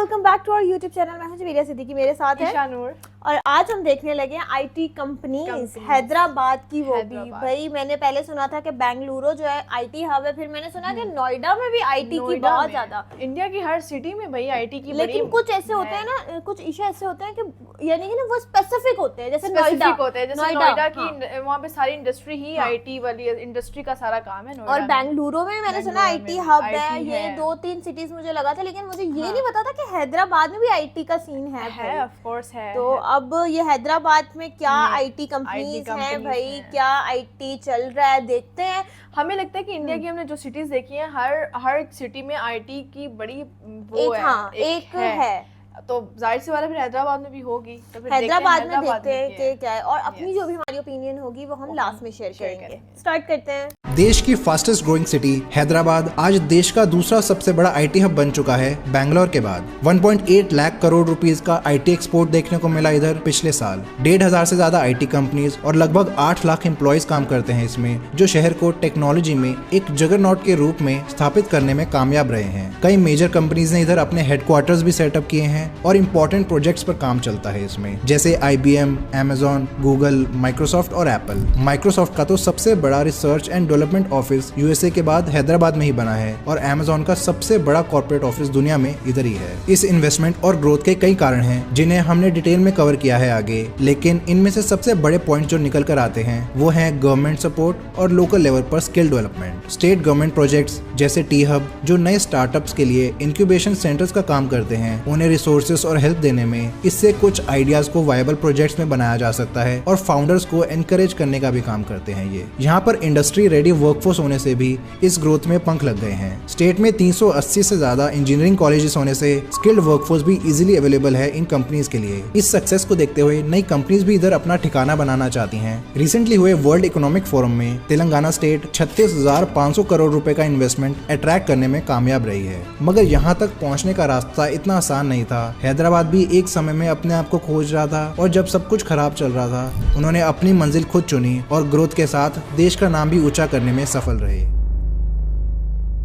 Welcome back to our YouTube channel. मैं हूं जबीरिया सिद्दीकी, मेरे साथ है ईशानूर। और आज हम देखने लगे हैं आईटी कंपनीज हैदराबाद की। वो भी भाई मैंने पहले सुना था कि बेंगलुरु जो है आईटी हब है, फिर मैंने सुना कि नोएडा में भी आईटी की बहुत ज्यादा, इंडिया की हर सिटी में भाई आईटी की लेकिन कुछ ऐसे होते हैं ना, कुछ इशू ऐसे होते हैं कि यानी कि ना वो स्पेसिफिक होते हैं, जैसे नोएडा होते हैं, जैसे नोएडा की वहाँ पे सारी इंडस्ट्री ही आईटी वाली इंडस्ट्री का सारा काम है। और बेंगलुरु में मैंने सुना आईटी हब है। ये 2-3 सिटीज मुझे लगा था, लेकिन मुझे ये नहीं पता था कि हैदराबाद में भी आईटी का सीन है। ऑफ कोर्स है। तो अब ये हैदराबाद में क्या आईटी कंपनीज हैं भाई, क्या आईटी चल रहा है, देखते हैं। हमें लगता है कि इंडिया की हमने जो सिटीज देखी हैं, हर सिटी में आईटी की बड़ी वो एक है। तो जाहिर सी बात है फिर हैदराबाद में भी होगी। तो फिर हैदराबाद में देखते हैं कि क्या है, और अपनी जो भी हमारी ओपिनियन होगी वो हम लास्ट में शेयर करेंगे। स्टार्ट करते हैं। देश की फास्टेस्ट ग्रोइंग सिटी हैदराबाद आज देश का दूसरा सबसे बड़ा आईटी हब बन चुका है बैंगलोर के बाद। 1.8 लाख करोड़ रुपीस का आईटी एक्सपोर्ट देखने को मिला इधर पिछले साल। 1,500 से ज्यादा आईटी कंपनीज और लगभग 8 लाख एम्प्लॉयज काम करते हैं इसमें, जो शहर को टेक्नोलॉजी में एक जगरनॉट के रूप में स्थापित करने में कामयाब रहे हैं। कई मेजर कंपनीज ने इधर अपने हेडक्वार्टर्स भी सेटअप किए हैं और इम्पोर्टेंट प्रोजेक्ट्स पर काम चलता है इसमें, जैसे IBM, Amazon, Google, माइक्रोसॉफ्ट और एप्पल। माइक्रोसॉफ्ट का तो सबसे बड़ा research and development office USA के बाद हैदराबाद में ही बना है और Amazon का सबसे बड़ा कॉर्पोरेट ऑफिस दुनिया में इधर ही है। इस इन्वेस्टमेंट और ग्रोथ के कई कारण हैं जिन्हें हमने डिटेल में कवर किया है आगे, लेकिन इनमें से सबसे बड़े पॉइंट जो निकल कर आते हैं वो है गवर्नमेंट सपोर्ट और लोकल लेवल पर skill development. State government projects जैसे टी हब जो नए स्टार्टअप्स के लिए इंक्यूबेशन सेंटर्स का काम करते हैं, उन्हें रिसोर्सेस और हेल्प देने में इससे कुछ आइडियाज को वायबल प्रोजेक्ट्स में बनाया जा सकता है और फाउंडर्स को एनकरेज करने का भी काम करते हैं ये। यहाँ पर इंडस्ट्री रेडी वर्कफोर्स होने से भी इस ग्रोथ में पंख लग गए हैं। स्टेट में 380 से ज्यादा इंजीनियरिंग कॉलेजेस होने से स्किल्ड वर्कफोर्स भी इजीली अवेलेबल है इन कंपनीज के लिए। इस सक्सेस को देखते हुए नई कंपनीज भी इधर अपना ठिकाना बनाना चाहती हैं। रिसेंटली हुए वर्ल्ड इकोनॉमिक फोरम में तेलंगाना स्टेट 36,500 करोड़ रुपए का इन्वेस्टमेंट अट्रैक्ट करने में कामयाब रही है, मगर यहाँ तक पहुँचने का रास्ता इतना आसान नहीं था। हैदराबाद भी एक समय में अपने आप को खोज रहा था और जब सब कुछ खराब चल रहा था, उन्होंने अपनी मंजिल खुद चुनी और ग्रोथ के साथ देश का नाम भी ऊंचा करने में सफल रहे।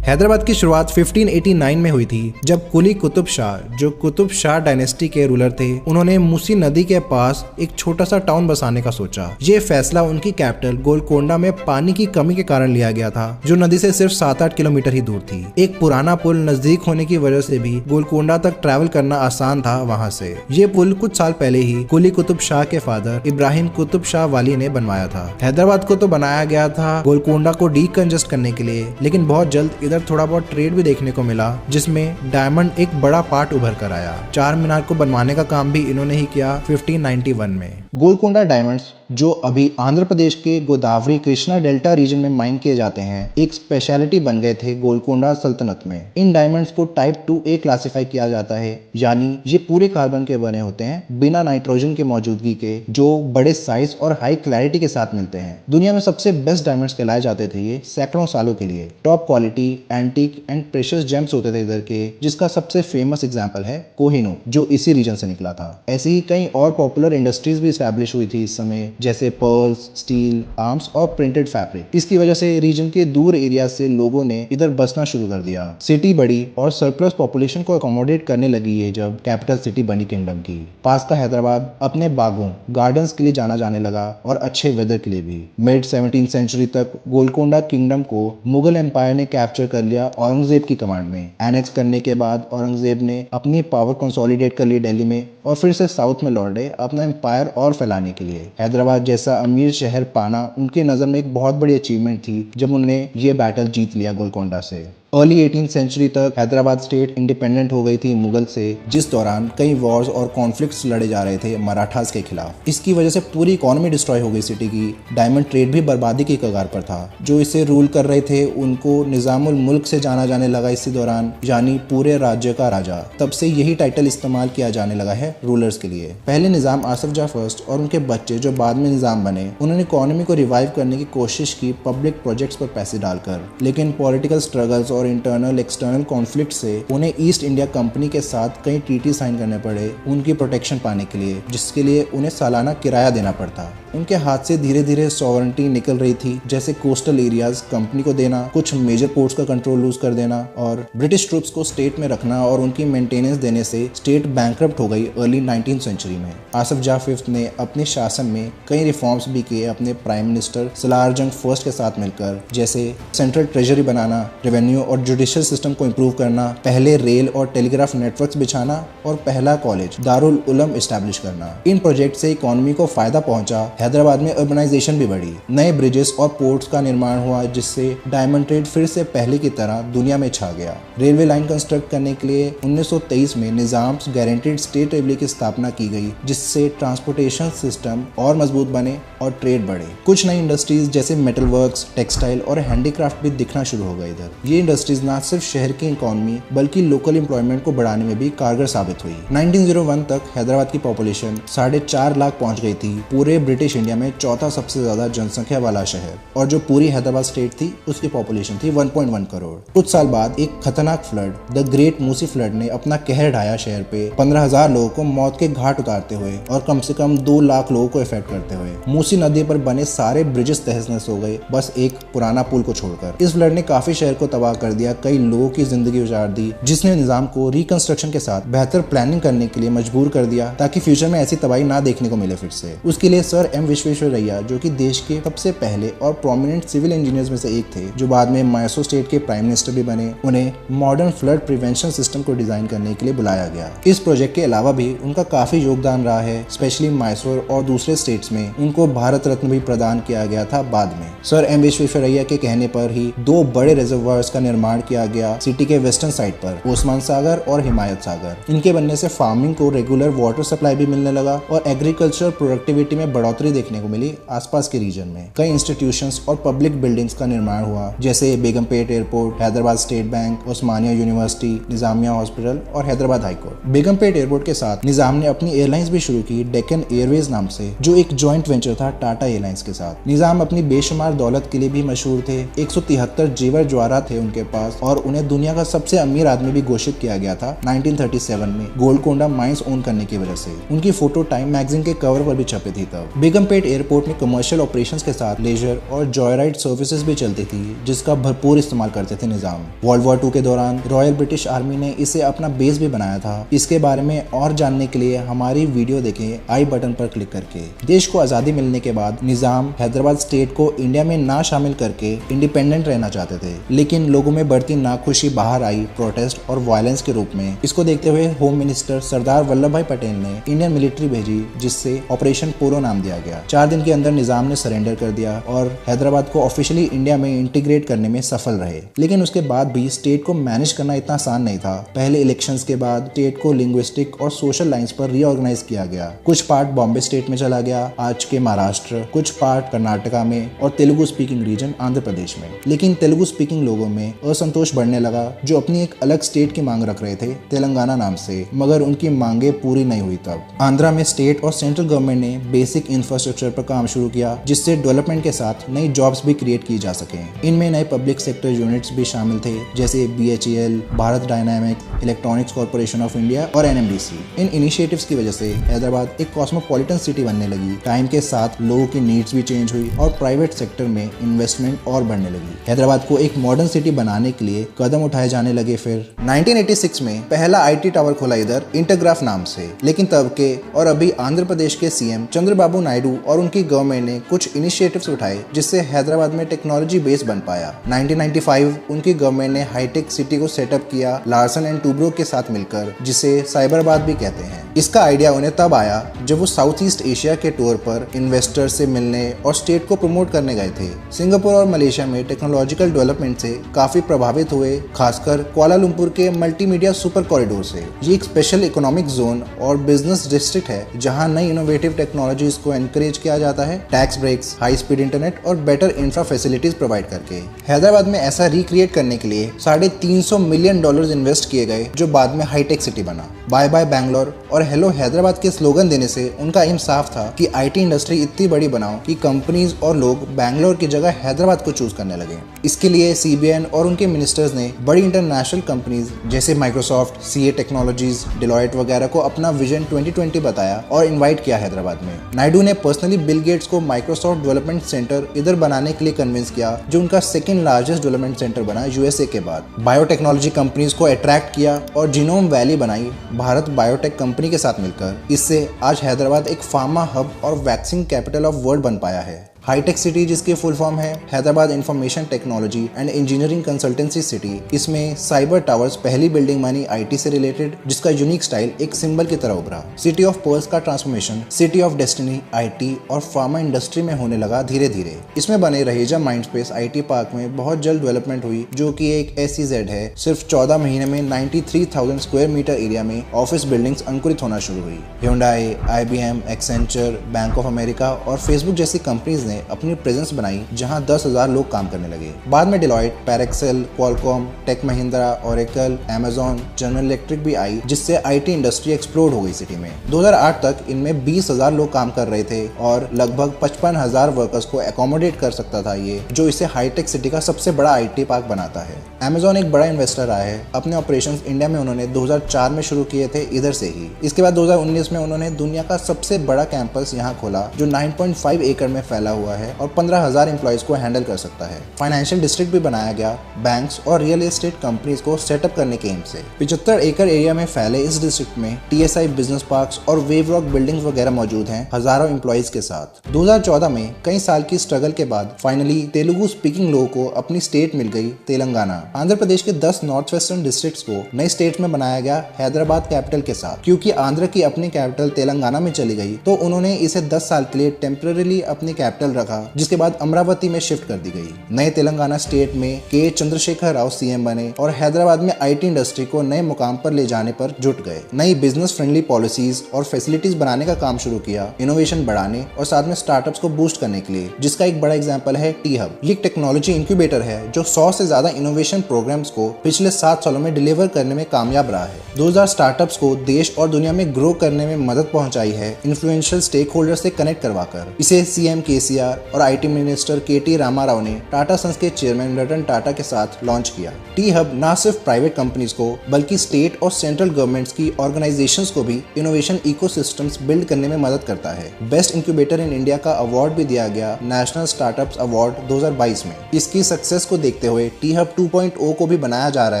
हैदराबाद की शुरुआत 1589 में हुई थी जब कुली कुतुब शाह, जो कुतुब शाह डायनेस्टी के रूलर थे, उन्होंने मूसी नदी के पास एक छोटा सा टाउन बसाने का सोचा। ये फैसला उनकी कैपिटल गोलकोंडा में पानी की कमी के कारण लिया गया था, जो नदी से सिर्फ 7-8 किलोमीटर ही दूर थी। एक पुराना पुल नजदीक होने की वजह से भी गोलकोंडा तक ट्रैवल करना आसान था वहाँ से। ये पुल कुछ साल पहले ही कुली कुतुब शाह के फादर इब्राहिम कुतुब शाह वाली ने बनवाया था। हैदराबाद को तो बनाया गया था गोलकोंडा को डीकंजेस्ट करने के लिए, लेकिन बहुत जल्द थोड़ा बहुत ट्रेड भी देखने को मिला, जिसमें डायमंड एक बड़ा पार्ट उभर कर आया। चार मीनार को बनवाने का काम भी इन्होंने ही किया 1591 में। गोलकोंडा डायमंड्स, जो अभी आंध्र प्रदेश के गोदावरी कृष्णा डेल्टा रीजन में माइन किए जाते हैं, एक स्पेशलिटी बन गए थे गोलकोंडा सल्तनत में। इन डायमंड्स को टाइप 2A क्लासिफाई किया जाता है, यानी ये पूरे कार्बन के बने होते हैं बिना नाइट्रोजन के मौजूदगी के, जो बड़े साइज और हाई क्लैरिटी के साथ मिलते हैं। दुनिया में सबसे बेस्ट डायमंड्स कहलाए जाते थे ये सैकड़ों सालों के लिए। Top quality antique and precious James होते थे इधर के, जिसका सबसे फेमस एग्जाम्पल है कोहिनूर, जो इसी रीजन से निकला था। ऐसे ही कई और पॉपुलर इंडस्ट्रीज भी एस्टैब्लिश हुई थी इस समय, जैसे पर्ल्स, स्टील, आर्म्स और प्रिंटेड फैब्रिक। इसकी वजह से रीजन के दूर एरिया से लोगों ने इधर बसना शुरू कर दिया। सिटी बड़ी और सरप्लस पॉपुलेशन को अकोमोडेट करने लगी है जब कैपिटल सिटी बनी किंगडम की। पास का हैदराबाद अपने बागों, गार्डन्स के लिए जाना जाने लगा और अच्छे वेदर के लिए भी। मिड 17th सेंचुरी तक गोलकोंडा किंगडम को मुगल एम्पायर ने कैप्चर कर लिया औरंगजेब की कमांड में। एनेक्स करने के बाद औरंगजेब ने अपनी पावर कंसोलिडेट कर ली दिल्ली में और फिर से साउथ में लौटे अपना एम्पायर और फैलाने के लिए। हैदराबाद जैसा अमीर शहर पाना उनके नजर में एक बहुत बड़ी अचीवमेंट थी जब उन्होंने ये बैटल जीत लिया गोलकोंडा से। अर्ली 18th सेंचुरी तक हैदराबाद स्टेट इंडिपेंडेंट हो गई थी मुगल से, जिस दौरान कई वॉर्स और कॉन्फ्लिक्ट्स लड़े जा रहे थे मराठास के खिलाफ। इसकी वजह से पूरी इकोनॉमी डिस्ट्रॉय हो गई सिटी की। डायमंड ट्रेड भी बर्बादी की कगार पर था। जो इसे रूल कर रहे थे उनको निजामुल मुल्क से जाना जाने लगा इसी दौरान, यानी पूरे राज्य का राजा। तब से यही टाइटल इस्तेमाल किया जाने लगा है रूलर्स के लिए। पहले निजाम आसफ जाह फर्स्ट और उनके बच्चे जो बाद में निजाम बने, उन्होंने इकोनॉमी को रिवाइव करने की कोशिश की पब्लिक प्रोजेक्ट्स पर पैसे डालकर, लेकिन पॉलिटिकल स्ट्रगल्स और और इंटरनल एक्सटर्नल कॉन्फ्लिक्ट से उन्हें ईस्ट इंडिया कंपनी के साथ कई ट्रीटी साइन करने पड़े उनकी प्रोटेक्शन पाने के लिए, जिसके लिए उन्हें सालाना किराया देना पड़ता। उनके हाथ से धीरे धीरे सॉवरेंटी निकल रही थी, जैसे कोस्टल एरियाज कंपनी को देना, कुछ मेजर पोर्ट्स का कंट्रोल लूज कर देना और ब्रिटिश ट्रूप्स को स्टेट में रखना और उनकी मेंटेनेंस देने से स्टेट बैंकरप्ट हो गई अर्ली 19th सेंचुरी में। आसफ जाह फिफ्थ ने अपने शासन में कई रिफॉर्म्स भी किए अपने प्राइम मिनिस्टर सलार जंग फर्स्ट के साथ मिलकर, जैसे सेंट्रल ट्रेजरी बनाना, रेवेन्यू और जुडिशियल सिस्टम को इम्प्रूव करना, पहले रेल और टेलीग्राफ नेटवर्क्स बिछाना और पहला कॉलेज दारुल उलम एस्टैब्लिश करना। इन प्रोजेक्ट से इकोनॉमी को फायदा पहुंचा। हैदराबाद में अर्बनाइजेशन भी बढ़ी, नए ब्रिजेस और पोर्ट्स का निर्माण हुआ, जिससे डायमंड ट्रेड फिर से पहले की तरह दुनिया में छा गया। रेलवे लाइन कंस्ट्रक्ट करने के लिए 1923 में निजाम गारंटीड स्टेट रेलवे की स्थापना की गई, जिससे ट्रांसपोर्टेशन सिस्टम और मजबूत बने और ट्रेड बढ़े। कुछ नई इंडस्ट्रीज जैसे मेटल वर्क्स, टेक्सटाइल और हैंडीक्राफ्ट भी दिखना शुरू हो गए इधर। ये इंडस्ट्रीज न सिर्फ शहर की इकोनॉमी बल्कि लोकल एम्प्लॉयमेंट को बढ़ाने में भी कारगर साबित हुई। 1901 तक हैदराबाद की पॉपुलेशन 4.5 लाख पहुंच गई थी, पूरे ब्रिटिश इंडिया में चौथा सबसे ज्यादा जनसंख्या वाला शहर, और जो पूरी हैदराबाद स्टेट थी उसकी पॉपुलेशन थी 1.1 करोड़। कुछ साल बाद एक खतरनाक flood, the great Musi flood ने अपना कहर ढाया शहर पे, 15,000 लोगों को मौत के घाट उतारते हुए और कम से कम 2 लाख लोगों को इफेक्ट करते हुए। मूसी नदी पर बने सारे ब्रिजेस तहस नहस हो गए, बस एक पुराना पुल को छोड़कर। इस फ्लड ने काफी शहर को तबाह कर दिया, कई लोगों की जिंदगी उजाड़ दी, जिसने निजाम को रिकंस्ट्रक्शन के साथ बेहतर प्लानिंग करने के लिए मजबूर कर दिया ताकि फ्यूचर में ऐसी तबाही ना देखने को मिले फिर से। उसके लिए सर एम विश्वेश्वरैया, जो कि देश के सबसे पहले और प्रोमिनेंट सिविल इंजीनियर्स में से एक थे, जो बाद में मैसूर स्टेट के प्राइम मिनिस्टर भी बने, उन्हें मॉडर्न फ्लड प्रिवेंशन सिस्टम को डिजाइन करने के लिए बुलाया गया। इस प्रोजेक्ट के अलावा भी उनका काफी योगदान रहा है, स्पेशली मैसूर और दूसरे स्टेट्स में उनको भारत रत्न भी प्रदान किया गया था बाद में। सर एम विश्वेश्वरैया के कहने पर ही 2 बड़े रिजर्वायर्स का निर्माण किया गया सिटी के वेस्टर्न साइड पर, ओस्मान सागर और हिमायत सागर। इनके बनने से फार्मिंग को रेगुलर वाटर सप्लाई भी मिलने लगा और एग्रीकल्चर प्रोडक्टिविटी में बढ़ोतरी देखने को मिली आसपास के रीजन में। कई इंस्टीट्यूशंस और पब्लिक बिल्डिंग्स का निर्माण हुआ, जैसे Begumpet airport, Hyderabad state bank, Osmania university, Nizamia hospital और Hyderabad high court. Begumpet airport के साथ निजाम ने अपनी एयरलाइंस भी शुरू की, डेक्कन एयरवेज नाम से, जो एक जॉइंट वेंचर था टाटा एयरलाइंस के साथ। निजाम अपनी बेशुमार दौलत के लिए भी मशहूर थे, 173 जेवर ज्वारात थे उनके पास और उन्हें दुनिया का सबसे अमीर आदमी भी घोषित किया गया था 1937 में गोलकोंडा माइंस ओन करने की वजह से। उनकी फोटो टाइम मैगजीन के कवर पर भी छपी थी तब। बेगमपेट एयरपोर्ट में कमर्शियल ऑपरेशंस के साथ लेजर और जॉयराइड सर्विसेज भी चलती थी, जिसका भरपूर इस्तेमाल करते थे निजाम। वर्ल्ड वॉर 2 के दौरान रॉयल ब्रिटिश आर्मी ने इसे अपना बेस भी बनाया था। इसके बारे में और जानने के लिए हमारी वीडियो देखें आई बटन पर क्लिक करके। देश को आजादी मिलने के बाद निजाम हैदराबाद स्टेट को इंडिया में ना शामिल करके इंडिपेंडेंट रहना चाहते थे, लेकिन लोगों में बढ़ती नाखुशी बाहर आई प्रोटेस्ट और वायलेंस के रूप में। इसको देखते हुए होम मिनिस्टर सरदार वल्लभ भाई पटेल ने इंडियन मिलिट्री भेजी, जिससे ऑपरेशन पोलो नाम दिया गया। 4 दिन के अंदर निजाम ने सरेंडर कर दिया और हैदराबाद को ऑफिशियली इंडिया में इंटीग्रेट करने में सफल रहे। लेकिन उसके बाद भी स्टेट को मैनेज करना इतना आसान नहीं था। पहले इलेक्शंस के बाद स्टेट को लिंग्विस्टिक और सोशल लाइंस पर रीऑर्गेनाइज किया गया। कुछ पार्ट बॉम्बे स्टेट में चला गया, आज के महाराष्ट्र, कुछ पार्ट कर्नाटका में और तेलुगु स्पीकिंग रीजन आंध्र प्रदेश में। लेकिन तेलुगु स्पीकिंग लोगों में असंतोष बढ़ने लगा, जो अपनी एक अलग स्टेट की मांग रख रहे थे तेलंगाना नाम से, मगर उनकी मांगे पूरी नहीं हुई। तब आंध्रा में स्टेट और सेंट्रल गवर्नमेंट ने बेसिक इंफ्रास्ट्रक्चर पर काम शुरू किया, जिससे डेवलपमेंट के साथ नई जॉब्स भी क्रिएट की जा सके। इनमें नए पब्लिक सेक्टर यूनिट्स भी शामिल थे, जैसे BHEL, Bharat dynamic, electronics corporation of India और NMDC। इन इनिशिएटिव्स की वजह से हैदराबाद एक कॉस्मोपॉलिटन सिटी बनने लगी। टाइम के साथ लोगों की नीड्स भी चेंज हुई और प्राइवेट सेक्टर में इन्वेस्टमेंट और बढ़ने लगी। हैदराबाद को एक मॉडर्न सिटी बनाने के लिए कदम उठाए जाने लगे। फिर 1986 में पहला IT टावर खोला इधर इंटरग्राफ नाम से। लेकिन तब के और अभी आंध्र प्रदेश के CM चंद्रबाबू नायडू और उनकी गवर्नमेंट ने कुछ इनिशिएटिव्स उठाए, जिससे हैदराबाद में टेक्नोलॉजी बेस बन पाया। 1995 उनकी गवर्नमेंट ने हाईटेक सिटी को सेटअप किया लार्सन एंड टूब्रो के साथ मिलकर, जिसे साइबराबाद भी कहते हैं। इसका आइडिया उन्हें तब आया जब वो साउथ ईस्ट एशिया के टूर पर इन्वेस्टर से मिलने और स्टेट को प्रमोट करने गए थे। सिंगापुर और मलेशिया में टेक्नोलॉजिकल डेवलपमेंट से काफी प्रभावित हुए, खासकर कुआलालंपुर के मल्टीमीडिया सुपर कॉरिडोर से। ये एक स्पेशल इकोनॉमिक जोन और बिजनेस डिस्ट्रिक्ट है, जहां नई इनोवेटिव टेक्नोलॉजीज को एनकरेज किया जाता है, tax breaks, high speed internet और बेटर इंफ्रा फैसिलिटीज प्रोवाइड करके। हैदराबाद में ऐसा रिक्रिएट करने के लिए $350 मिलियन इन्वेस्ट किए गए, जो बाद में हाईटेक सिटी बना। बाय बाय बैंगलोर और हेलो हैदराबाद के स्लोगन देने से उनका एम साफ था कि आईटी इंडस्ट्री इतनी बड़ी बनाओ कि कंपनीज और लोग बैंगलोर की जगह हैदराबाद को चूज करने लगे। इसके लिए सीबीएन और उनके मिनिस्टर्स ने बड़ी इंटरनेशनल कंपनीज जैसे माइक्रोसॉफ्ट, सीए टेक्नोलॉजीज, डिलॉयट वगैरह को अपना विजन 2020 बताया और इन्वाइट किया हैदराबाद में। नायडू ने पर्सनली बिल गेट्स को माइक्रोसॉफ्ट डेवलपमेंट सेंटर इधर बनाने के लिए कन्विंस किया, जो उनका सेकंड लार्जेस्ट डेवलपमेंट सेंटर बना यूएसए के बाद। बायोटेक्नोलॉजी कंपनीज को अट्रैक्ट किया और जीनोम वैली बनाई भारत बायोटेक कंपनी के साथ मिलकर। इससे आज हैदराबाद एक फार्मा हब और वैक्सीन कैपिटल ऑफ वर्ल्ड बन पाया है। हाईटेक सिटी जिसकी फुल फॉर्म है Hyderabad information technology and engineering consultancy city. इसमें साइबर टावर्स पहली बिल्डिंग मानी आईटी से रिलेटेड, जिसका यूनिक स्टाइल एक सिंबल की तरह उभरा। सिटी ऑफ पर्ल्स का transformation city of destiny, IT और फार्मा इंडस्ट्री में होने लगा धीरे धीरे। इसमें बने रहेजा माइंडस्पेस आईटी पार्क में बहुत जल्द डेवलपमेंट हुई, जो कि एक SEZ है। सिर्फ 14 महीने में 93,000 स्क्वायर मीटर एरिया में ऑफिस बिल्डिंग्स अंकुरित होना शुरू हुई। Hyundai, IBM, Accenture, bank of America और फेसबुक जैसी कंपनीज अपनी प्रेजेंस बनाई, जहां 10,000 लोग काम करने लगे। बाद में Deloitte, Parexel, Qualcomm, tech Mahindra, Oracle, Amazon, general electric भी आई, जिससे आईटी इंडस्ट्री एक्सप्लोड हो गई सिटी में। 2008 तक इनमें 20,000 लोग काम कर रहे थे और लगभग 55,000 वर्कर्स को एकोमोडेट कर सकता था ये, जो इसे हाईटेक सिटी का सबसे बड़ा आईटी पार्क बनाता है। अमेजॉन एक बड़ा इन्वेस्टर आया है। अपने ऑपरेशंस इंडिया में उन्होंने 2004 में शुरू किए थे इधर से ही। इसके बाद 2019 में उन्होंने दुनिया का सबसे बड़ा कैंपस यहाँ खोला, जो 9.5 एकड़ में फैला हुआ है और 15,000 एम्प्लॉइज को हैंडल कर सकता है। फाइनेंशियल डिस्ट्रिक्ट भी बनाया गया बैंक्स और रियल एस्टेट कंपनीज को सेटअप करने के एम से। 75 एकड़ एरिया में फैले इस डिस्ट्रिक्ट में TSI बिजनेस पार्क्स और वेव रॉक बिल्डिंग्स वगैरह मौजूद हैं, हजारों एम्प्लॉइज के साथ। 2014 में कई साल की स्ट्रगल के बाद फाइनली तेलुगु स्पीकिंग लोगों को अपनी स्टेट मिल गई, तेलंगाना। आंध्र प्रदेश के 10 नॉर्थ वेस्टर्न डिस्ट्रिक्ट्स को नई स्टेट में बनाया गया हैदराबाद कैपिटल के साथ। क्योंकि आंध्र की अपनी कैपिटल तेलंगाना में चली गई, तो उन्होंने इसे 10 साल के लिए टेम्पररीली अपनी कैपिटल रखा, जिसके बाद अमरावती में शिफ्ट कर दी गई। नए तेलंगाना स्टेट में के चंद्रशेखर राव CM बने और हैदराबाद में आईटी इंडस्ट्री को नए मुकाम पर ले जाने पर जुट गए। नई बिजनेस फ्रेंडली पॉलिसीज और फैसिलिटीज बनाने का काम शुरू किया, इनोवेशन बढ़ाने और साथ में स्टार्टअप्स को बूस्ट करने के लिए, जिसका एक बड़ा एग्जांपल है T-Hub। ये एक टेक्नोलॉजी इंक्यूबेटर है जो 100 से ज्यादा इनोवेशन प्रोग्राम्स को पिछले 7 सालों में डिलीवर करने में कामयाब रहा है। 2000 स्टार्टअप्स को देश और दुनिया में ग्रो करने में मदद पहुंचाई है, इन्फ्लुएंशियल स्टेक होल्डर से कनेक्ट करवाकर। इसे CM KCR और IT मिनिस्टर KT रामाराव ने टाटा सन्स के चेयरमैन रतन टाटा के साथ लॉन्च किया। T-Hub न सिर्फ प्राइवेट कंपनीज को बल्कि स्टेट और सेंट्रल गवर्नमेंट्स की ऑर्गेनाइजेशंस को भी इनोवेशन इकोसिस्टम्स बिल्ड करने में मदद करता है। बेस्ट इंक्यूबेटर इन इंडिया का अवार्ड भी दिया गया नेशनल स्टार्टअप्स अवार्ड 2022 में। इसकी सक्सेस को देखते हुए T-Hub 2.0 को भी बनाया जा रहा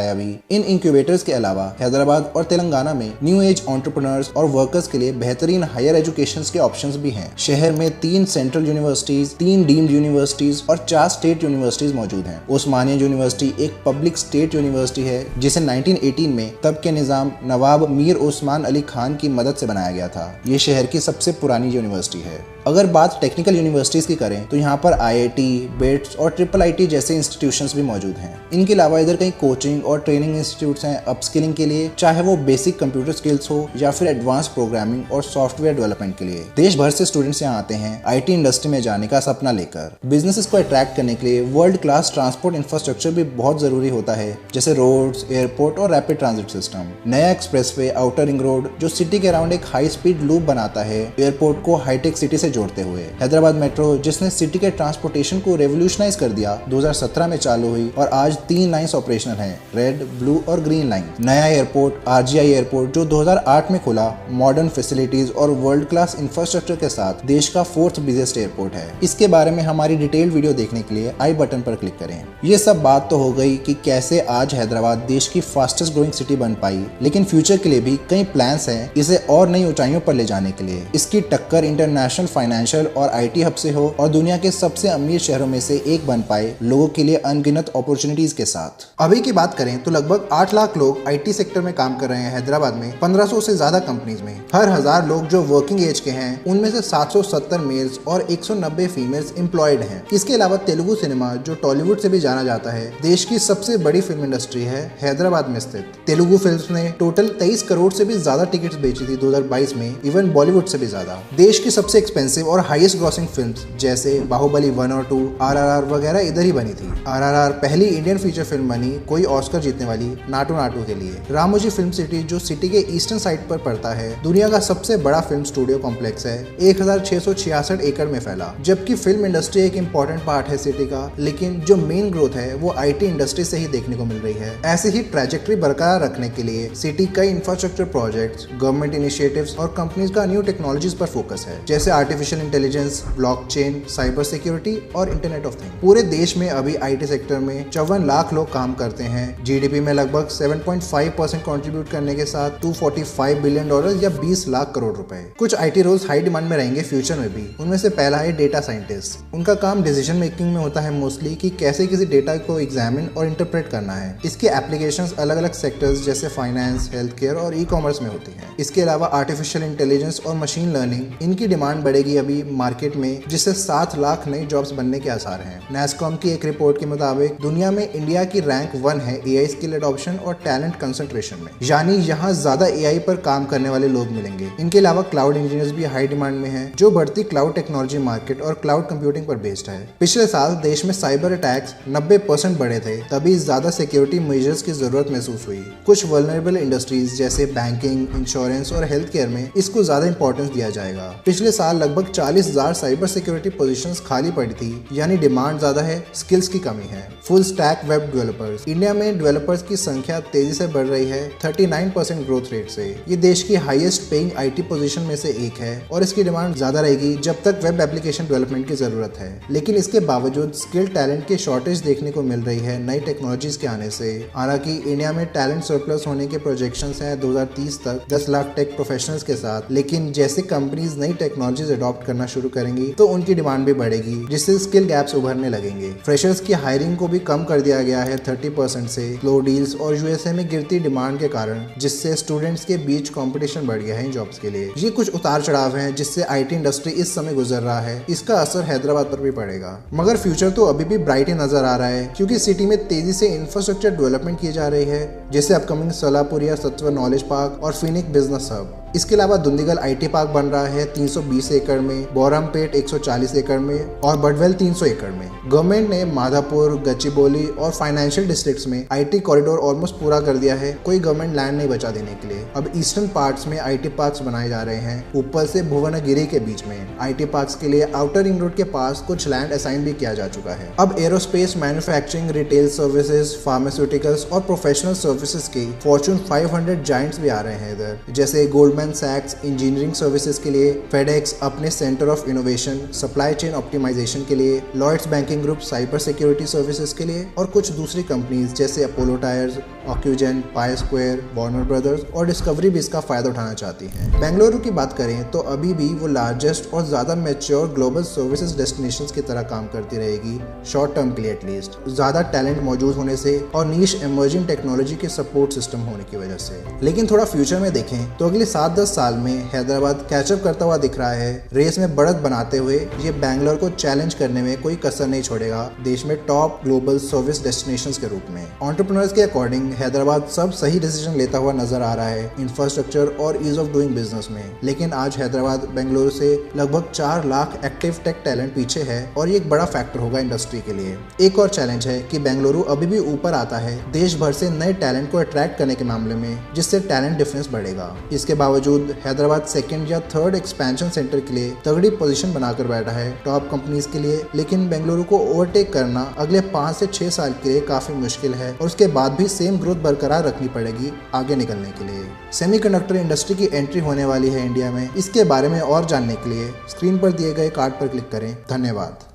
है अभी। इन इंक्यूबेटर्स के अलावा हैदराबाद और तेलंगाना में न्यू एज एंटरप्रेन्योर्स और वर्कर्स के लिए बेहतरीन हायर एजुकेशन के ऑप्शंस भी हैं। शहर में 3 सेंट्रल यूनिवर्सिटीज, 3 डीम्ड यूनिवर्सिटीज और 4 स्टेट यूनिवर्सिटीज मौजूद हैं। उस्मानिया यूनिवर्सिटी एक पब्लिक स्टेट यूनिवर्सिटी है, जिसे 1918 में तब के निजाम नवाब मीर उस्मान अली खान की मदद से बनाया गया था। ये शहर की सबसे पुरानी यूनिवर्सिटी है। अगर बात टेक्निकल यूनिवर्सिटीज की करें तो यहाँ पर IIT, BITS और IIIT जैसे इंस्टीट्यूशंस भी मौजूद हैं। इनके अलावा इधर कई कोचिंग और ट्रेनिंग इंस्टीट्यूट्स हैं अपस्किलिंग के लिए, चाहे वो बेसिक कंप्यूटर स्किल्स हो या फिर एडवांस प्रोग्रामिंग और सॉफ्टवेयर डेवलपमेंट के लिए। देश भर से स्टूडेंट्स यहाँ आते हैं IT इंडस्ट्री में जाने का सपना लेकर। बिजनेसेस को अट्रैक्ट करने के लिए वर्ल्ड क्लास ट्रांसपोर्ट इंफ्रास्ट्रक्चर भी बहुत जरूरी होता है, जैसे रोड्स, एयरपोर्ट और रैपिड ट्रांजिट सिस्टम। नया एक्सप्रेसवे आउटर रिंग रोड जो सिटी के अराउंड एक हाई स्पीड लूप बनाता है, एयरपोर्ट को हाईटेक सिटी से जोड़ते हुए। हैदराबाद मेट्रो जिसने सिटी के ट्रांसपोर्टेशन को रेवोल्यूशनाइज कर दिया, 2017 में चालू हुई और आज 3 लाइन्स ऑपरेशनल हैं, रेड, ब्लू और ग्रीन लाइन। नया एयरपोर्ट RGI एयरपोर्ट जो 2008 में खुला, मॉडर्न फैसिलिटीज और वर्ल्ड क्लास इंफ्रास्ट्रक्चर के साथ देश का 4th बिगेस्ट एयरपोर्ट है। इसके बारे में हमारी डिटेल्ड वीडियो देखने के लिए आई बटन पर क्लिक करें। ये सब बात तो हो गई कि कैसे आज हैदराबाद देश की फास्टेस्ट ग्रोइंग सिटी बन पाई, लेकिन फ्यूचर के लिए भी कई प्लान्स हैं इसे और नई ऊंचाइयों पर ले जाने के लिए। इसकी टक्कर इंटरनेशनल फाइनेंशियल और IT हब से हो और दुनिया के सबसे अमीर शहरों में से एक बन पाए, लोगों के लिए अनगिनत अपॉर्चुनिटीज के साथ। अभी की बात करें तो लगभग 8 लाख लोग IT सेक्टर में काम कर रहे हैं हैदराबाद में, 1500 से ज्यादा कंपनीज में। हर 1000 लोग जो वर्किंग एज के हैं, उनमें से 770 मेल्स और 190 फीमेल्स एम्प्लॉयड हैं। इसके अलावा तेलुगु सिनेमा जो टॉलीवुड से भी जाना जाता है, देश की सबसे बड़ी फिल्म इंडस्ट्री है हैदराबाद में स्थित। तेलुगु फिल्म्स ने टोटल 23 करोड़ से भी ज्यादा टिकट्स बेची थी 2022 में, इवन बॉलीवुड से भी ज्यादा। देश की सबसे एक्सपेंसिव एक्सपेंसिव और हाईएस्ट ग्रॉसिंग फिल्म्स जैसे बाहुबली 1 और 2, RRR वगैरह इधर ही बनी थी। RRR पहली इंडियन फीचर फिल्म बनी कोई ऑस्कर जीतने वाली नाटू नाटू के लिए। रामोजी फिल्म सिटी जो सिटी के ईस्टर्न साइड पर पड़ता है, दुनिया का सबसे बड़ा फिल्म स्टूडियो कॉम्प्लेक्स है, 1666 एकड़ में फैला। जबकि फिल्म इंडस्ट्री एक इम्पोर्टेंट पार्ट है सिटी का, लेकिन जो मेन ग्रोथ है वो आईटी इंडस्ट्री से ही देखने को मिल रही है। ऐसे ही ट्रैजेक्टरी बरकरार रखने के लिए सिटी कई इंफ्रास्ट्रक्चर प्रोजेक्ट्स, गवर्नमेंट इनिशिएटिव्स और कंपनीज का न्यू टेक्नोलॉजीज पर फोकस है, जैसे artificial intelligence, blockchain, cyber security और इंटरनेट ऑफ थिंग्स। पूरे देश में अभी आईटी सेक्टर में 54 लाख लोग काम करते हैं। जीडीपी में लगभग 7.5% कंट्रीब्यूट करने के साथ $245 बिलियन या 20 लाख करोड़ रुपए। कुछ आईटी रोल्स हाई डिमांड में रहेंगे फ्यूचर में भी। उनमें से पहला है डेटा साइंटिस्ट। उनका काम डिसीजन मेकिंग में होता है मोस्टली कि कैसे किसी डेटा को एग्जामिन और इंटरप्रेट करना है। इसके एप्लीकेशंस अलग अलग सेक्टर्स जैसे फाइनेंस, हेल्थ केयर और ई कॉमर्स में होती हैं। इसके अलावा आर्टिफिशियल इंटेलिजेंस और मशीन लर्निंग, इनकी डिमांड बढ़ेगी अभी मार्केट में, जिससे 7 लाख नई जॉब्स बनने के आसार हैं। नेस्कॉम की एक रिपोर्ट के मुताबिक दुनिया में इंडिया की रैंक 1 है एआई स्किल एडॉप्शन और टैलेंट कंसंट्रेशन में, यानी यहाँ ज्यादा एआई पर काम करने वाले लोग मिलेंगे। इनके अलावा क्लाउड इंजीनियर्स भी हाई डिमांड में हैं, जो बढ़ती क्लाउड टेक्नोलॉजी मार्केट और क्लाउड कंप्यूटिंग पर बेस्ड है। पिछले साल देश में साइबर अटैक्स 90% बढ़े थे, तभी ज्यादा सिक्योरिटी मेजर्स की जरूरत महसूस हुई। कुछ वल्नरेबल इंडस्ट्रीज जैसे बैंकिंग, इंश्योरेंस और हेल्थ केयर में इसको ज्यादा इंपॉर्टेंस दिया जाएगा। पिछले साल लगभग 40,000 साइबर सिक्योरिटी पोजीशंस खाली पड़ी थी, यानी डिमांड ज्यादा है, स्किल्स की कमी है। Full stack web developers, India में डेवलपर्स की संख्या तेजी से बढ़ रही है 39% ग्रोथ रेट से। ये देश की हाईएस्ट पेइंग आईटी पोजीशन में से एक है और इसकी डिमांड ज्यादा रहेगी जब तक वेब एप्लीकेशन डेवलपमेंट की जरूरत है। लेकिन इसके बावजूद स्किल टैलेंट की शॉर्टेज देखने को मिल रही है नई टेक्नोलॉजीज के आने से। हालांकि इंडिया में टैलेंट सरप्लस होने के प्रोजेक्शंस हैं 2030 तक 10 लाख टेक प्रोफेशनल्स के साथ। लेकिन जैसे कंपनीज नई टेक्नोलॉजीज अडॉप्ट करना शुरू करेंगी तो उनकी डिमांड भी बढ़ेगी, जिससे स्किल गैप्स उभरने लगेंगे। फ्रेशर्स की हायरिंग को भी कम कर दिया गया है 30% से, स्लो डील्स और यूएसए में गिरती डिमांड के कारण, जिससे स्टूडेंट्स के बीच कंपटीशन बढ़ गया है इन जॉब्स के लिए। ये कुछ उतार चढ़ाव हैं जिससे आईटी इंडस्ट्री इस समय गुजर रहा है। इसका असर हैदराबाद पर भी पड़ेगा, मगर फ्यूचर तो अभी भी ब्राइट ही नजर आ रहा है, क्योंकि सिटी में तेजी से इंफ्रास्ट्रक्चर डेवलपमेंट की जा रही है, जैसे अपकमिंग सोलापुरिया सत्व नॉलेज पार्क और फिनिक बिजनेस हब। इसके अलावा दुंदीगल आईटी पार्क बन रहा है 320 एकड़ में, बोरमपेट 140 एकड़ में और बडवेल 300 एकड़ में। गवर्नमेंट ने माधापुर, गच्चीबोली और फाइनेंशियल डिस्ट्रिक्ट्स में आईटी कॉरिडोर ऑलमोस्ट पूरा कर दिया है, कोई गवर्नमेंट लैंड नहीं बचा देने के लिए। अब ईस्टर्न पार्ट्स में आईटी पार्क्स बनाए जा रहे हैं, ऊपर से भुवनगिरी के बीच में। आईटी पार्क्स के लिए आउटर रिंग रोड के पास कुछ लैंड असाइन भी किया जा चुका है। अब aerospace, manufacturing, retail services, pharmaceuticals और प्रोफेशनल सर्विसेज के फॉर्च्यून 500 जायंट्स भी आ रहे हैं इधर, जैसे गोल्डमैन सैक्स इंजीनियरिंग सर्विसेज के लिए, फेडेक्स अपने centre of innovation supply chain optimisation के लिए, Lloyds banking group cyber security services के लिए और कुछ दूसरी कंपनीज जैसे Apollo tyres, Ocugen, pi square, Warner brothers और डिस्कवरी भी इसका फायदा उठाना चाहती हैं। बेंगलुरु की बात करें तो अभी भी वो लार्जेस्ट और ज्यादा मैच्योर ग्लोबल सर्विसेज डेस्टिनेशंस की तरह काम करती रहेगी, शॉर्ट टर्म के लिए एटलीस्ट, ज्यादा टैलेंट मौजूद होने से और नीश इमर्जिंग टेक्नोलॉजी के सपोर्ट सिस्टम होने की वजह से। लेकिन थोड़ा फ्यूचर में देखें तो अगले 7-10 साल में हैदराबाद कैचअप करता हुआ दिख रहा है। रेस में बढ़त बनाते हुए ये बैंगलोर को चैलेंज करने में कोई कसर नहीं छोड़ेगा, देश में टॉप ग्लोबल सर्विस डेस्टिनेशंस के रूप में। एंटरप्रेन्योर्स के अकॉर्डिंग हैदराबाद सब सही डिसीजन लेता हुआ नजर आ रहा है इंफ्रास्ट्रक्चर और ईज ऑफ डूइंग बिजनेस में। लेकिन आज हैदराबाद बेंगलुरु से लगभग 4 लाख एक्टिव टेक टैलेंट पीछे है और ये एक बड़ा फैक्टर होगा इंडस्ट्री के लिए। एक और चैलेंज है कि बेंगलुरु अभी भी ऊपर आता है देश भर से नए टैलेंट को अट्रैक्ट करने के मामले में, जिससे टैलेंट डिफरेंस बढ़ेगा। इसके बावजूद हैदराबाद सेकंड या थर्ड एक्सपेंशन सेंटर के लिए तगड़ी पोजीशन बनाकर बैठा है टॉप कंपनीज के लिए। लेकिन बेंगलुरु को ओवरटेक करना अगले 5 से 6 साल के लिए काफी मुश्किल है और उसके बाद भी सेम ग्रोथ बरकरार रखनी पड़ेगी आगे निकलने के लिए। सेमीकंडक्टर इंडस्ट्री की एंट्री होने वाली है इंडिया में। इसके बारे में और जानने के लिए स्क्रीन पर दिए गए कार्ड पर क्लिक करें। धन्यवाद।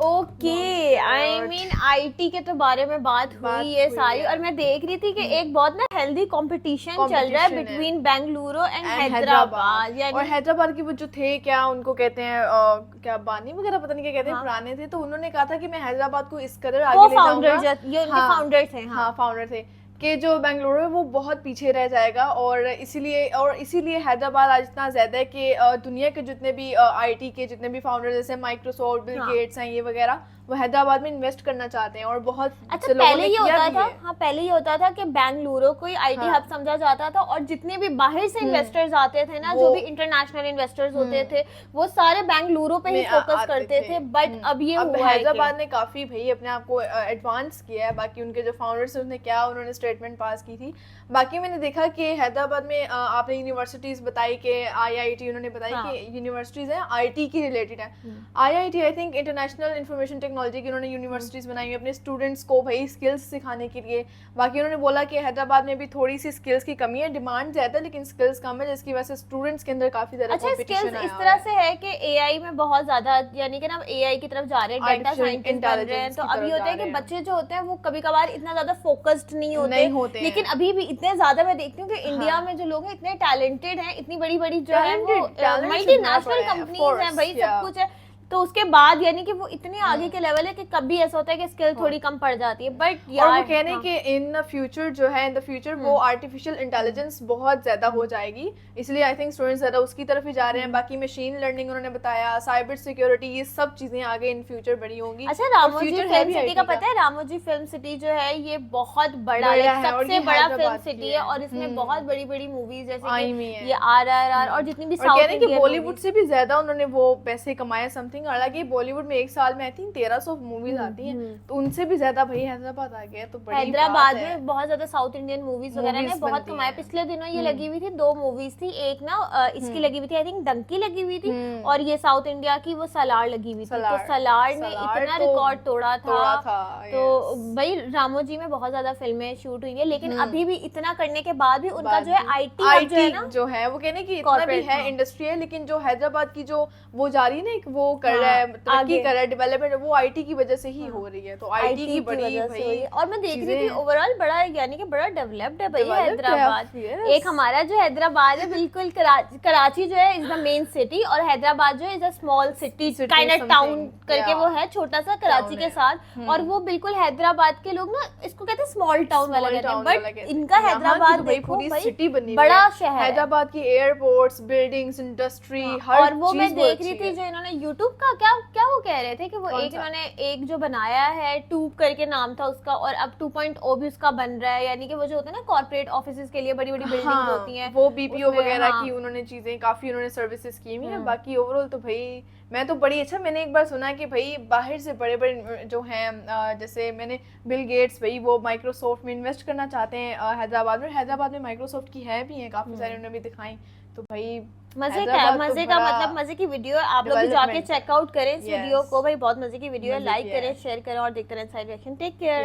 ओके, आई मीन आईटी के तो बारे में बात हुई ये सारी, और मैं देख रही थी कि एक बहुत ना हेल्दी कंपटीशन चल रहा है बिटवीन बेंगलुरु एंड हैदराबाद। और हैदराबाद के वो जो थे, क्या उनको कहते हैं, क्या बानी वगैरह पता नहीं क्या कहते हैं, पुराने थे, तो उन्होंने कहा था कि मैं हैदराबाद को इस कदर आगे ले जाऊंगा। फाउंडर थे। हाँ, फाउंडर थे कि जो बेंगलुरु है वो बहुत पीछे रह जाएगा, और इसीलिए हैदराबाद आज इतना ज़्यादा है कि दुनिया के जितने भी आईटी के जितने भी फाउंडर जैसे माइक्रोसॉफ्ट, बिल गेट्स हैं, ये वगैरह वो हैदराबाद में इन्वेस्ट करना चाहते हैं, और बहुत अच्छा से लोगों पहले ने ये किया होता भी था, है। हाँ पहले ये होता था कि बेंगलुरु को आईटी हब समझा जाता था, और जितने भी बाहर से इन्वेस्टर्स आते थे ना, जो भी इंटरनेशनल इन्वेस्टर्स होते थे, वो सारे बेंगलुरु पे ही फोकस करते थे। बट अब ये अब हुआ है हैदराबाद ने काफी भाई अपने आप को एडवांस किया है। बाकी उनके जो फाउंडर्स हैं उन्होंने स्टेटमेंट पास की थी। बाकी मैंने देखा कि हैदराबाद में आपने यूनिवर्सिटीज बताई कि आईआईटी उन्होंने बताई कि यूनिवर्सिटीज हैं आईटी की रिलेटेड है। IIT I think international information technology की उन्होंने यूनिवर्सिटीज बनाई है अपने स्टूडेंट्स को भाई स्किल्स सिखाने के लिए। बाकी उन्होंने बोला कि हैदराबाद में भी थोड़ी सी स्किल्स की कमी है, डिमांड ज्यादा है लेकिन स्किल्स कम है, जिसकी वजह से स्टूडेंट्स के अंदर काफी ज्यादा अच्छा कंपटीशन स्किल्स आया इस हुआ तरह है। से है कि एआई में बहुत ज्यादा, यानी कि ना एआई की तरफ जा रहे हैं, डेटा Artificial साइंटिस्ट बन रहे हैं, intelligence तो की अभी तरफ होता है जा कि रहे हैं। बच्चे जो होते हैं वो कभी कभार इतना ज्यादा फोकस्ड नहीं होते हैं। लेकिन अभी भी इतने ज्यादा मैं देखती हूँ कि इंडिया में जो लोग हैं इतने टैलेंटेड हैं, इतनी बड़ी बड़ी जो है वो Talented मल्टीनेशनल है, of कंपनीज हैं भाई, course, सब कुछ है। तो उसके बाद यानी कि वो इतने आगे के लेवल है कि कभी ऐसा होता है कि स्किल थोड़ी कम पड़ जाती है। बट और वो कह रहे हैं कि इन फ्यूचर जो है इन द फ्यूचर वो आर्टिफिशियल इंटेलिजेंस बहुत ज्यादा हो जाएगी, इसलिए आई थिंक स्टूडेंट्स ज्यादा उसकी तरफ ही जा रहे हैं। बाकी मशीन लर्निंग उन्होंने बताया, साइबर सिक्योरिटी, ये सब चीजें आगे इन फ्यूचर बड़ी होंगी। अच्छा रामोजी फिल्म सिटी का पता है? रामोजी फिल्म सिटी जो है ये बहुत बड़ा सबसे बड़ा फिल्म सिटी है, और इसमें बहुत बड़ी बड़ी मूवीज जैसे कि ये RRR और जितनी भी साउथ इंडियन कि बॉलीवुड से भी ज्यादा उन्होंने वो पैसे कमाए समथिंग। हालांकि बॉलीवुड में एक साल में आई थिंक 1300 मूवीज आती हैं, तो उनसे भी ज्यादा भाई हैदराबाद आ गया, तो बड़ी हैदराबाद बात है। में बहुत ज्यादा साउथ इंडियन मूवीज वगैरह ने बहुत कमाए। पिछले दिनों ये लगी हुई थी, 2 मूवीज थी, एक ना इसकी लगी हुई थी आई थिंक डंकी लगी हुई थी, और ये साउथ इंडिया की वो सलार लगी हुई थी। तो सलार ने इतना रिकॉर्ड तोड़ा था। तो भाई रामोजी में बहुत ज्यादा फिल्में शूट हुई है, लेकिन अभी भी इतना करने के बाद भी उनका जो है आईटी जो है वो कहने की इतना भी है इंडस्ट्री है, लेकिन जो हैदराबाद की जो वो जा रही है ना, वो कर रहा है तरक्की कर रहा है, डेवलपमेंट, वो आईटी की वजह से ही हो रही है। तो आईटी की बड़ी भाई, और मैं देख रही थी ओवरऑल बड़ा यानी कि बड़ा डेवलप्ड है भाई हैदराबाद। एक हमारा जो हैदराबाद है बिल्कुल कराची जो है इज द मेन सिटी, और हैदराबाद जो है is a small city kind of town करके वो है, छोटा सा कराची के साथ। और वो बिल्कुल हैदराबाद के लोग ना इसको कहते हैं स्मॉल टाउन वाला कहते हैं, बट इनका हैदराबाद देखो पूरी सिटी बनी बड़ा शहर है। हैदराबाद की एयरपोर्ट्स, बिल्डिंग्स, इंडस्ट्री, हर और वो मैं देख रही थी जो इन्होंने यूट्यूब का क्या वो कह रहे थे कि वो एक इन्होंने एक जो बनाया है ट्यूब करके नाम था उसका, और अब 2.0 भी उसका बन रहा है, यानी कि वो जो होता है ना कॉर्पोरेट ऑफिसेज के लिए बड़ी बड़ी बिल्डिंग्स होती हैं, वो बीपीओ वगैरह की उन्होंने चीजें काफी उन्होंने सर्विसेज की हुई है। बाकी ओवरऑल तो भाई मैं तो बड़ी अच्छा, मैंने एक बार सुना कि भाई बाहर से बड़े बड़े जो हैं जैसे मैंने बिल गेट्स भाई वो माइक्रोसॉफ्ट में इन्वेस्ट करना चाहते हैं हैदराबाद में माइक्रोसॉफ्ट की है भी हैं काफी सारी, उन्होंने भी दिखाई। तो भाई मजे का मतलब मजे की वीडियो है, आप लोग भी जाके चेकआउट करें इस वीडियो को भाई, बहुत मजे की वीडियो है। लाइक करें, शेयर करें और देखते रहें साइड रिएक्शन। Take care.